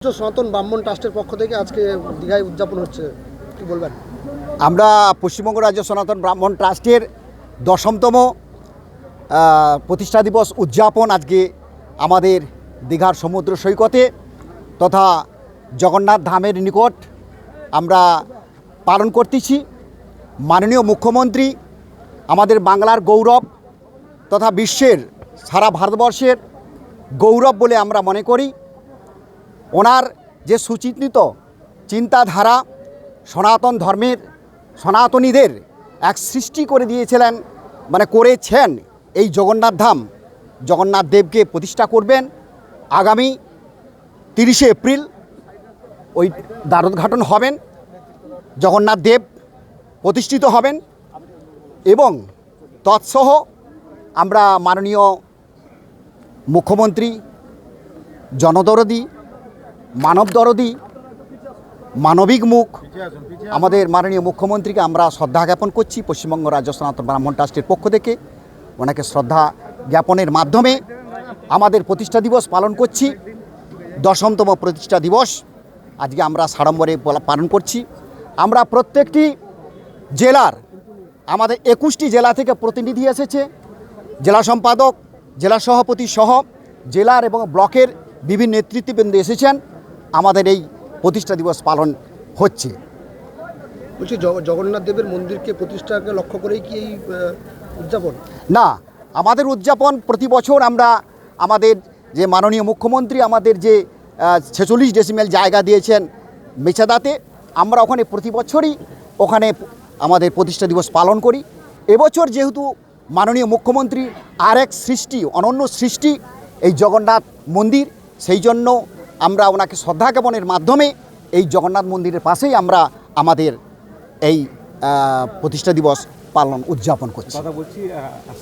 সনাতন ব্রাহ্মণ ট্রাস্টের পক্ষ থেকে আজকে দীঘায় উদযাপন হচ্ছে, কি বলবেন? আমরা পশ্চিমবঙ্গ রাজ্য সনাতন ব্রাহ্মণ ট্রাস্টের 10তম প্রতিষ্ঠা দিবস উদযাপন আজকে আমাদের দীঘার সমুদ্র সৈকতে তথা জগন্নাথ ধামের নিকট আমরা পালন করতেছি। মাননীয় মুখ্যমন্ত্রী আমাদের বাংলার গৌরব তথা বিশ্বের সারা ভারতবর্ষের গৌরব বলে আমরা মনে করি। ওনার যে সুচিন্তিত চিন্তাধারা সনাতন ধর্মের সনাতনীদের এক সৃষ্টি করে দিয়েছিলেন, করেছেন এই জগন্নাথ ধাম। জগন্নাথ দেবকে প্রতিষ্ঠা করবেন আগামী 30শে এপ্রিল, ওই দ্বারোদ্ঘাটন হবেন, জগন্নাথ দেব প্রতিষ্ঠিত হবেন এবং তৎসহ আমরা মাননীয় মুখ্যমন্ত্রী জনদরদী, মানবদরদী, মানবিক মুখ আমাদের মাননীয় মুখ্যমন্ত্রীকে আমরা শ্রদ্ধা জ্ঞাপন করছি। পশ্চিমবঙ্গ রাজ্য সনাতন ব্রাহ্মণ ট্রাস্টের পক্ষ থেকে ওনাকে শ্রদ্ধা জ্ঞাপনের মাধ্যমে আমাদের প্রতিষ্ঠা দিবস পালন করছি। 10তম প্রতিষ্ঠা দিবস আজকে আমরা সাড়ম্বরে পালন করছি। আমরা প্রত্যেকটি জেলার আমাদের 21টি জেলা থেকে প্রতিনিধি এসেছে, জেলা সম্পাদক, জেলা সভাপতি সহ জেলার এবং ব্লকের বিভিন্ন নেতৃত্ববৃন্দ এসেছেন। আমাদের এই প্রতিষ্ঠা দিবস পালন হচ্ছে। বলছি, জগন্নাথ দেবের মন্দিরকে প্রতিষ্ঠাকে লক্ষ্য করেই কি এই উদযাপন? না, আমাদের উদযাপন প্রতি বছর আমরা আমাদের যে মাননীয় মুখ্যমন্ত্রী আমাদের যে 46 ডেসিমেল জায়গা দিয়েছেন মেছাদাতে, আমরা ওখানে প্রতি বছরই ওখানে আমাদের প্রতিষ্ঠা দিবস পালন করি। এবছর যেহেতু মাননীয় মুখ্যমন্ত্রী আরেক সৃষ্টি, অনন্য সৃষ্টি এই জগন্নাথ মন্দির, সেই জন্য আমরা ওনাকে শ্রদ্ধা জ্ঞাপনের মাধ্যমে এই জগন্নাথ মন্দিরের পাশেই আমরা আমাদের এই প্রতিষ্ঠা দিবস পালন উদযাপন করছি।